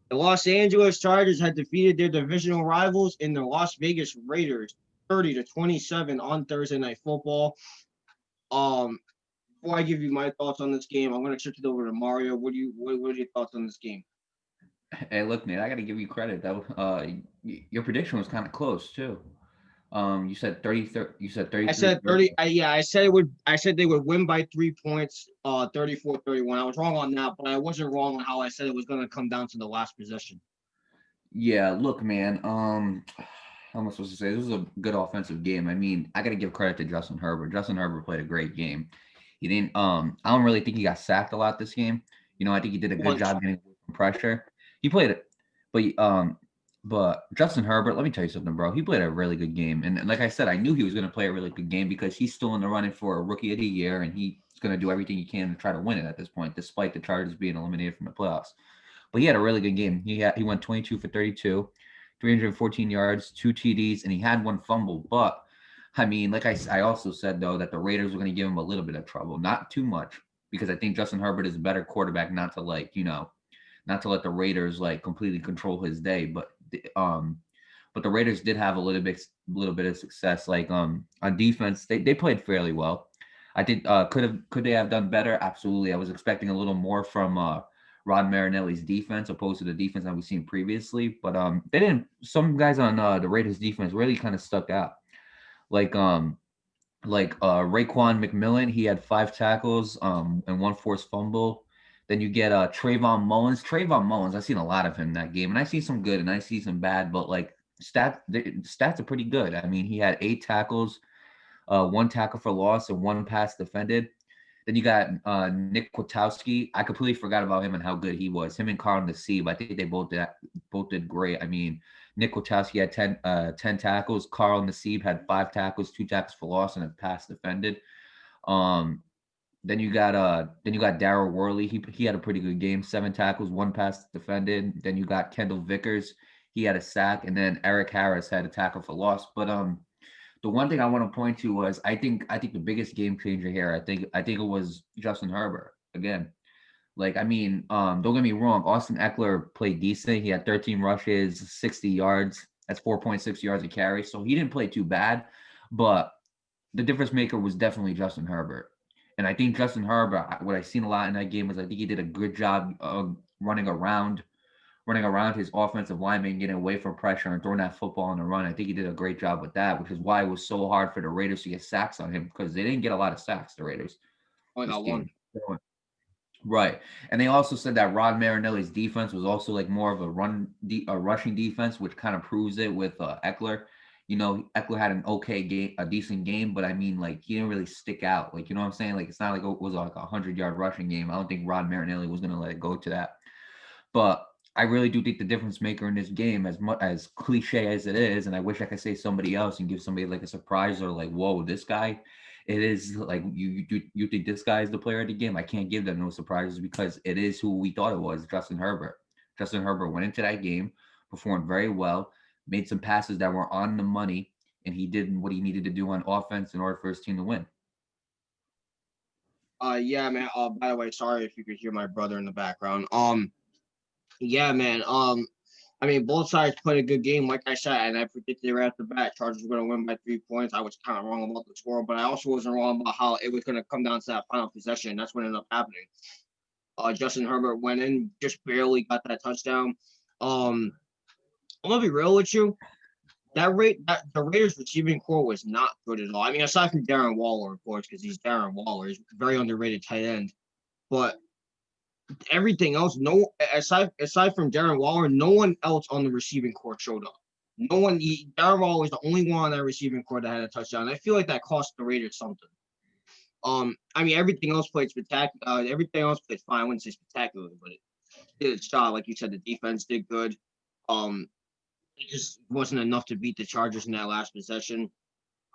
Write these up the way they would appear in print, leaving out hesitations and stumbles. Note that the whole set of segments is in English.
The Los Angeles Chargers had defeated their divisional rivals in the Las Vegas Raiders 30-27 on Thursday Night Football. Before I give you my thoughts on this game, I'm going to shift it over to Mario. What are your thoughts on this game? Hey, look, man, I got to give you credit. Your prediction was kind of close too. You said 33. 30. I said I said they would win by 3 points, 34-31. I was wrong on that, but I wasn't wrong on how I said it was going to come down to the last possession. Yeah, look, man. How am I supposed to say? This was a good offensive game. I mean, I got to give credit to Justin Herbert. Justin Herbert played a great game. He didn't. I don't really think he got sacked a lot this game. I think he did a good Once. job getting away from pressure. He played it, but Justin Herbert. Let me tell you something, bro. He played a really good game, and like I said, I knew he was going to play a really good game because he's still in the running for a Rookie of the Year, and he's going to do everything he can to try to win it at this point, despite the Chargers being eliminated from the playoffs. But he had a really good game. He went 22 for 32, 314 yards, 2 TDs, and he had one fumble. But I mean, like I also said though that the Raiders were going to give him a little bit of trouble, not too much, because I think Justin Herbert is a better quarterback, not to not to let the Raiders like completely control his day. But the Raiders did have a little bit of success. Like on defense, they played fairly well. I think could they have done better? Absolutely. I was expecting a little more from Rod Marinelli's defense opposed to the defense that we've seen previously. But they didn't. Some guys on the Raiders defense really kind of stuck out. Like Raekwon McMillan, he had 5 tackles and one forced fumble. Then you get Trayvon Mullins. Trayvon Mullins, I've seen a lot of him in that game, and I see some good and I see some bad, but like stats are pretty good. I mean, he had 8 tackles, 1 tackle for loss, and 1 pass defended. Then you got Nick Kwiatkowski. I completely forgot about him and how good he was. Him and Carl Nassib, I think they both did great. I mean, Nick Kwiatkowski had 10 tackles. Carl Nassib had 5 tackles, 2 tackles for loss, and a pass defended. Um, then you got Darryl Worley. He had a pretty good game. 7 tackles, 1 pass defended. Then you got Kendall Vickers. He had a sack, and then Eric Harris had a tackle for loss. But the one thing I want to point to was I think the biggest game changer here. I think it was Justin Herbert again. Like I mean, don't get me wrong. Austin Eckler played decent. He had 13 rushes, 60 yards. That's 4.6 yards a carry. So he didn't play too bad, but the difference maker was definitely Justin Herbert. And I think Justin Herbert, what I've seen a lot in that game is I think he did a good job of running around his offensive lineman, getting away from pressure and throwing that football on the run. I think he did a great job with that, which is why it was so hard for the Raiders to get sacks on him because they didn't get a lot of sacks, the Raiders, Only this got one. game. Right. And they also said that Rod Marinelli's defense was also like more of a rushing defense, which kind of proves it with Eckler. Eckler had an okay game, a decent game, but I mean, like he didn't really stick out. Like, you know what I'm saying? Like, it's not like it was like 100-yard rushing game. I don't think Rod Marinelli was gonna let it go to that. But I really do think the difference maker in this game, as much as cliche as it is, and I wish I could say somebody else and give somebody like a surprise or like, whoa, this guy. It is like you think this guy is the player of the game. I can't give them no surprises because it is who we thought it was, Justin Herbert. Justin Herbert went into that game, performed very well, made some passes that were on the money, and he did what he needed to do on offense in order for his team to win. Yeah, man. By the way, sorry if you could hear my brother in the background. Yeah, man. I mean, both sides played a good game, like I said, and I predicted right at the bat Chargers were going to win by 3 points. I was kind of wrong about the score, but I also wasn't wrong about how it was going to come down to that final possession. That's what ended up happening. Justin Herbert went in, just barely got that touchdown. Um, I'm gonna be real with you. That the Raiders receiving core was not good at all. I mean, aside from Darren Waller, of course, because he's Darren Waller, he's a very underrated tight end. But everything else, no, aside from Darren Waller, no one else on the receiving core showed up. No one. Darren Waller was the only one on that receiving core that had a touchdown. I feel like that cost the Raiders something. I mean, everything else played spectacular. Everything else played fine. I wouldn't say spectacularly, but it did its job. Like you said, the defense did good. Um, it just wasn't enough to beat the Chargers in that last possession.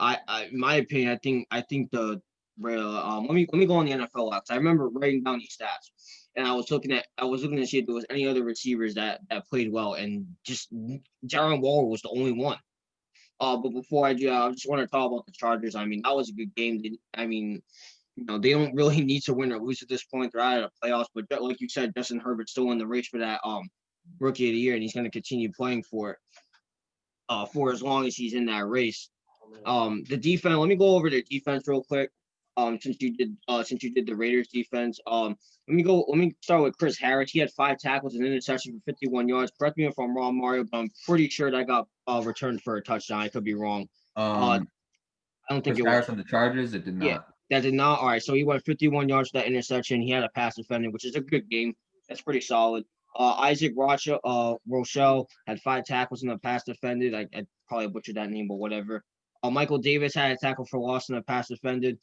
In my opinion, I think the let me go on the NFL because I remember writing down these stats, and I was looking to see if there was any other receivers that played well, and just Darren Waller was the only one. But before I do, I just want to talk about the Chargers. I mean, that was a good game. I mean, they don't really need to win or lose at this point. They're out of the playoffs, but like you said, Justin Herbert's still in the race for that Rookie of the Year, and he's going to continue playing for as long as he's in that race. The defense. Let me go over the defense real quick. Since you did the Raiders defense. Let me start with Chris Harris. He had 5 tackles and interception for 51 yards. Correct me if I'm wrong, Mario, but I'm pretty sure that got returned for a touchdown. I could be wrong. I don't think Chris it Harris was. on the Chargers, it did Yeah, not. that did not. All right, so he went 51 yards for that interception. He had a pass defended, which is a good game. That's pretty solid. Isaac Rochelle had 5 tackles and a pass defended. I probably butchered that name, but whatever. Michael Davis had a tackle for loss and a pass defended.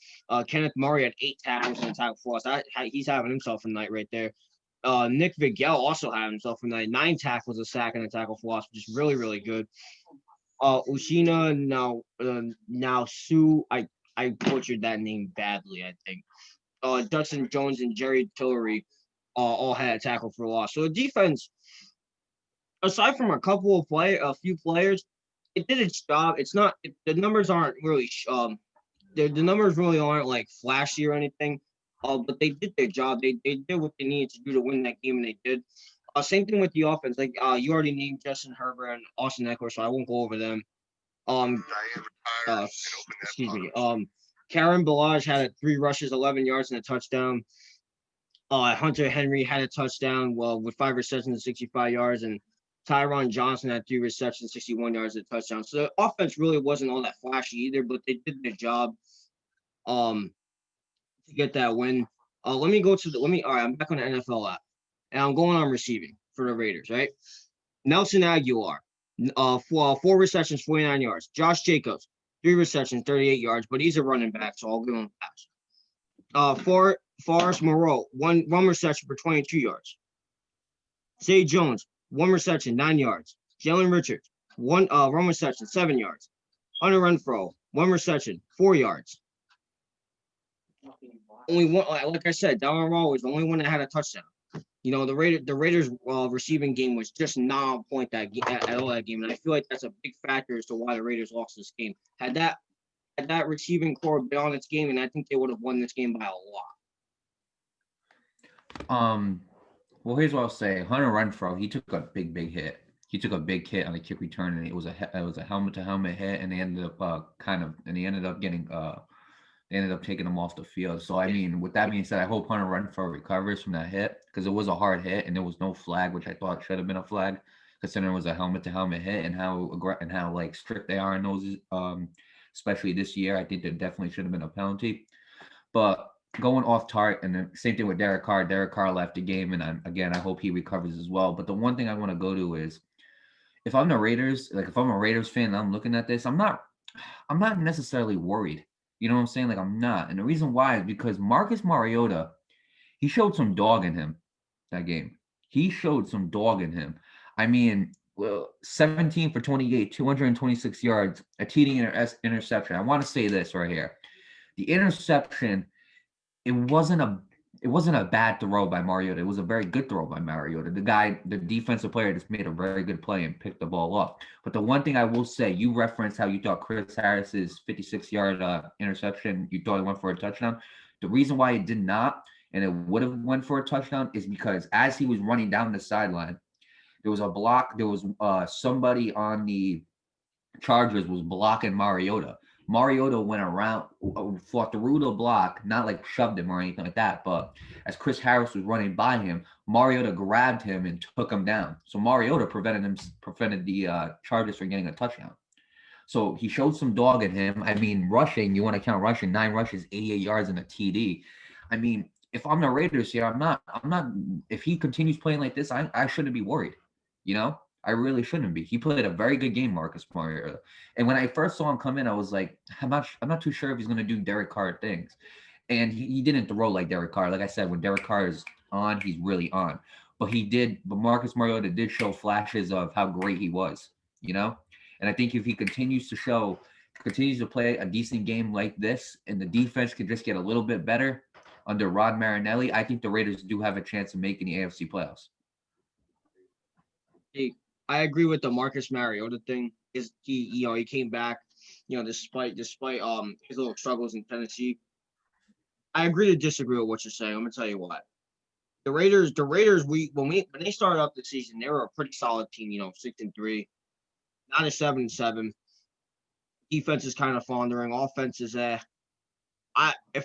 Kenneth Murray had 8 tackles and a tackle for loss. He's having himself a night right there. Nick Vigil also had himself a night. 9 tackles, a sack, and a tackle for loss, which is really, really good. Ushina now Sue. I butchered that name badly, I think. Dustin Jones and Jerry Tillery all had a tackle for loss. So the defense, aside from a few players, it did its job. It's not the numbers aren't really the numbers really aren't like flashy or anything. But they did their job. They did what they needed to do to win that game, and they did. Same thing with the offense. Like you already named Justin Herbert and Austin Eckler, so I won't go over them. Um, excuse me. Karen Balaj had 3 rushes, 11 yards, and a touchdown. Hunter Henry had a touchdown, with 5 receptions, 65 yards, and Tyron Johnson had 3 receptions, 61 yards, and a touchdown. So the offense really wasn't all that flashy either, but they did their job to get that win. Let me go to the let me. All right, I'm back on the NFL app, and I'm going on receiving for the Raiders. Right, Nelson Aguilar, 4 receptions, 49 yards. Josh Jacobs, 3 receptions, 38 yards, but he's a running back, so I'll give him a pass. Forrest Moreau, one reception for 22 yards. Zay Jones, 1 reception, 9 yards. Jalen Richards, one reception, 7 yards. Hunter Renfrow, 1 reception, 4 yards. Only one, like I said, Darren Raw was the only one that had a touchdown. You know, the Raiders receiving game was just not on point at all that game, and I feel like that's a big factor as to why the Raiders lost this game. Had that receiving core been on its game, and I think they would have won this game by a lot. Well, here's what I'll say. Hunter Renfrow, he took a big hit. He took a big hit on the kick return, and it was a helmet to helmet hit, and they ended up they ended up taking him off the field. So I mean, with that being said, I hope Hunter Renfrow recovers from that hit because it was a hard hit and there was no flag, which I thought should have been a flag, considering it was a helmet to helmet hit and how like strict they are in those, especially this year. I think there definitely should have been a penalty. But going off target, and the same thing with Derek Carr. Derek Carr left the game, and I hope he recovers as well. But the one thing I want to go to is, if I'm the Raiders, like if I'm a Raiders fan and I'm looking at this, I'm not necessarily worried. You know what I'm saying? Like I'm not. And the reason why is because Marcus Mariota, he showed some dog in him that game. He showed some dog in him. I mean, 17 for 28, 226 yards, a TD interception. I want to say this right here. The interception, it wasn't a bad throw by Mariota. It was a very good throw by Mariota. The defensive player, just made a very good play and picked the ball up. But the one thing I will say, you referenced how you thought Chris Harris's 56-yard interception, you thought it went for a touchdown. The reason why it did not, and it would have went for a touchdown, is because as he was running down the sideline, there was a block. There was somebody on the Chargers was blocking Mariota. Mariota went around, fought through the block, not like shoved him or anything like that. But as Chris Harris was running by him, Mariota grabbed him and took him down. So Mariota prevented the Chargers from getting a touchdown. So he showed some dog in him. I mean, rushing, you want to count rushing, 9 rushes, 88 yards, and a TD. I mean, if I'm the Raiders here, I'm not. If he continues playing like this, I shouldn't be worried. You know, I really shouldn't be. He played a very good game, Marcus Mariota. And when I first saw him come in, I was like, I'm not too sure if he's going to do Derek Carr things. And he didn't throw like Derek Carr. Like I said, when Derek Carr is on, he's really on. But Marcus Mariota did show flashes of how great he was, you know? And I think if he continues to play a decent game like this, and the defense can just get a little bit better under Rod Marinelli, I think the Raiders do have a chance of making the AFC playoffs. I agree with the Marcus Mariota thing. He came back, despite his little struggles in Tennessee. I agree to disagree with what you're saying. I'm gonna tell you why. when they started up the season, they were a pretty solid team. 6-3, not a 7-7. Defense is kind of floundering. Offense is if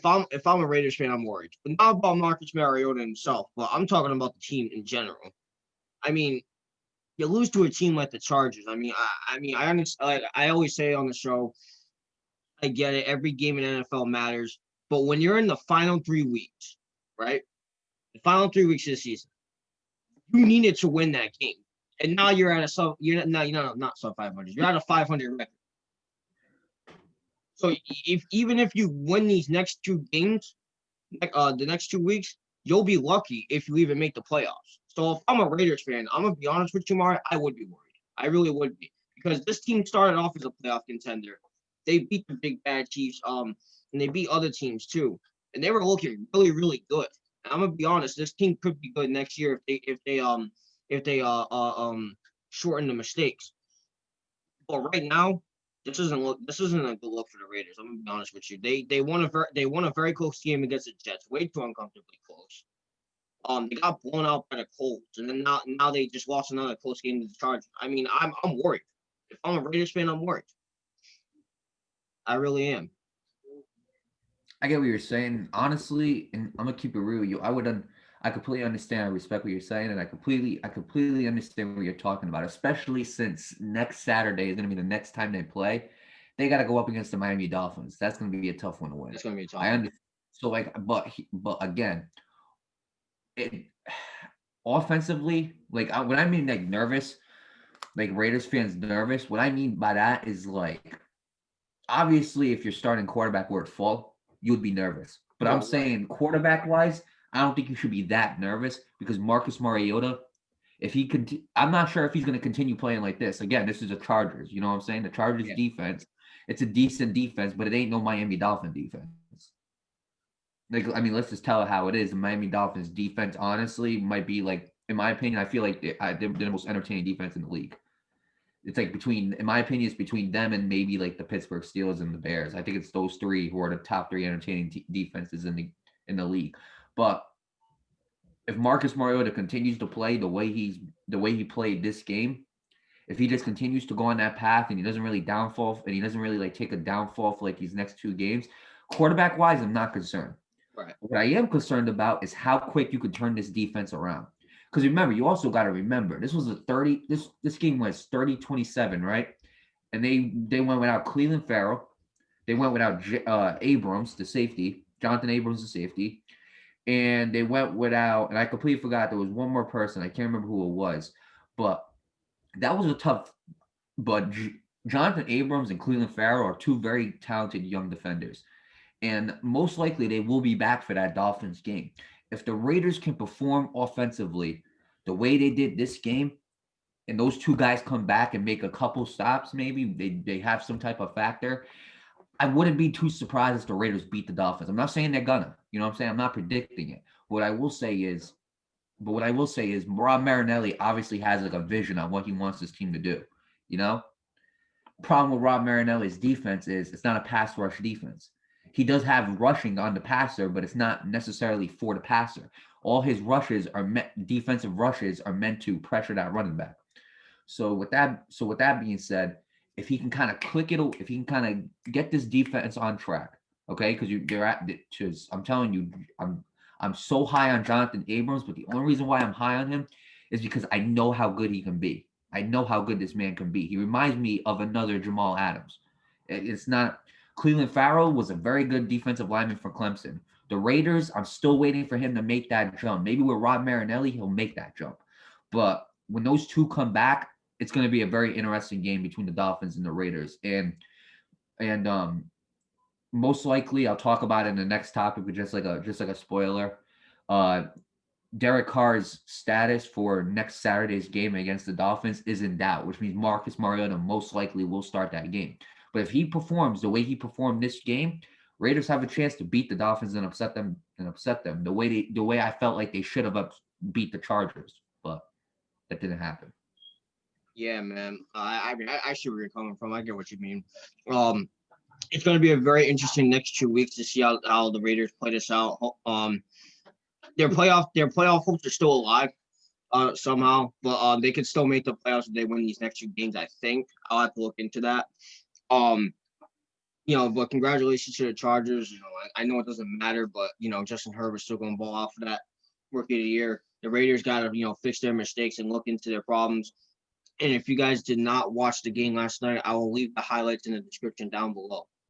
I'm a Raiders fan, I'm worried. But not about Marcus Mariota himself, but I'm talking about the team in general. I mean, you lose to a team like the Chargers. I understand. Like I always say on the show, I get it. Every game in NFL matters, but when you're in the final 3 weeks, right? The final 3 weeks of the season, you needed to win that game, and now you're at a sub. Not sub 500. You're at a 500 record. So even if you win these next two games, like the next 2 weeks, you'll be lucky if you even make the playoffs. So if I'm a Raiders fan, I'm gonna be honest with you, Mario, I would be worried. I really would be because this team started off as a playoff contender. They beat the big bad Chiefs, and they beat other teams too, and they were looking really, really good. And I'm gonna be honest, this team could be good next year if they shorten the mistakes. But right now, this isn't a good look for the Raiders. I'm gonna be honest with you. They won a very close game against the Jets, way too uncomfortably close. They got blown out by the Colts, and then now they just lost another close game to the Chargers. I mean, I'm worried. If I'm a Raiders fan, I'm worried. I really am. I get what you're saying. Honestly, and I'm gonna keep it real with you. I completely understand. I respect what you're saying, and I completely understand what you're talking about. Especially since next Saturday is gonna be the next time they play. They got to go up against the Miami Dolphins. That's gonna be a tough one to win. It's gonna be a I tough one. understand. So like, but again, it offensively, like when I mean like nervous, like Raiders fans nervous. What I mean by that is like obviously if you're starting quarterback where it fall, you would be nervous. But I'm No, right. saying quarterback wise, I don't think you should be that nervous because Marcus Mariota, if he could, I'm not sure if he's going to continue playing like this. Again, this is the Chargers. You know what I'm saying? The Chargers Yeah. defense, it's a decent defense, but it ain't no Miami Dolphin defense. Like, I mean, let's just tell it how it is. The Miami Dolphins defense, honestly, might be like, in my opinion, I feel like they're the most entertaining defense in the league. It's like between, in my opinion, it's between them and maybe like the Pittsburgh Steelers and the Bears. I think it's those three who are the top three entertaining defenses in the league. But if Marcus Mariota continues to play the way he played this game, if he just continues to go on that path and he doesn't really downfall and he doesn't really like take a downfall for like these next two games, quarterback wise, I'm not concerned. Right. What I am concerned about is how quick you could turn this defense around. Because remember, you also got to remember this was a 30. This game was 30-27, right? And they went without Cleveland Farrell. They went without Abrams, the safety, Jonathan Abrams, the safety, and they went without. And I completely forgot there was one more person. I can't remember who it was, but that was a tough. But Jonathan Abrams and Cleveland Farrell are two very talented young defenders and most likely they will be back for that Dolphins game. If the Raiders can perform offensively the way they did this game, and those two guys come back and make a couple stops, maybe they have some type of factor. I wouldn't be too surprised if the Raiders beat the Dolphins. I'm not saying they're gonna, you know what I'm saying? I'm not predicting it. What I will say is Rob Marinelli obviously has like a vision on what he wants his team to do. You know, problem with Rob Marinelli's defense is it's not a pass rush defense. He does have rushing on the passer, but it's not necessarily for the passer. All his defensive rushes are meant to pressure that running back. So with that being said, if he can kind of if he can kind of get this defense on track, okay? Because they're at just I'm telling you, I'm so high on Jonathan Abrams, but the only reason why I'm high on him is because I know how good he can be. I know how good this man can be. He reminds me of another Jamal Adams. It's not Cleveland Farrell was a very good defensive lineman for Clemson. The Raiders, I'm still waiting for him to make that jump. Maybe with Rob Marinelli, he'll make that jump. But when those two come back, it's going to be a very interesting game between the Dolphins and the Raiders. And most likely I'll talk about it in the next topic, but just like a spoiler. Uh Derek Carr's status for next Saturday's game against the Dolphins is in doubt, which means Marcus Mariota most likely will start that game. But if he performs the way he performed this game, Raiders have a chance to beat the Dolphins and upset them the way I felt like they should have beat the Chargers, but that didn't happen. Yeah, man. I see where you're coming from. I get what you mean. Um, it's going to be a very interesting next 2 weeks to see how the Raiders play this out. their playoff hopes are still alive. Somehow, but they could still make the playoffs if they win these next 2 games. I think I'll have to look into that. Um, but congratulations to the Chargers. I know it doesn't matter, but Justin Herbert's still going to ball out for that rookie of the year. The Raiders got to fix their mistakes and look into their problems. And if you guys did not watch the game last night, I will leave the highlights in the description down below.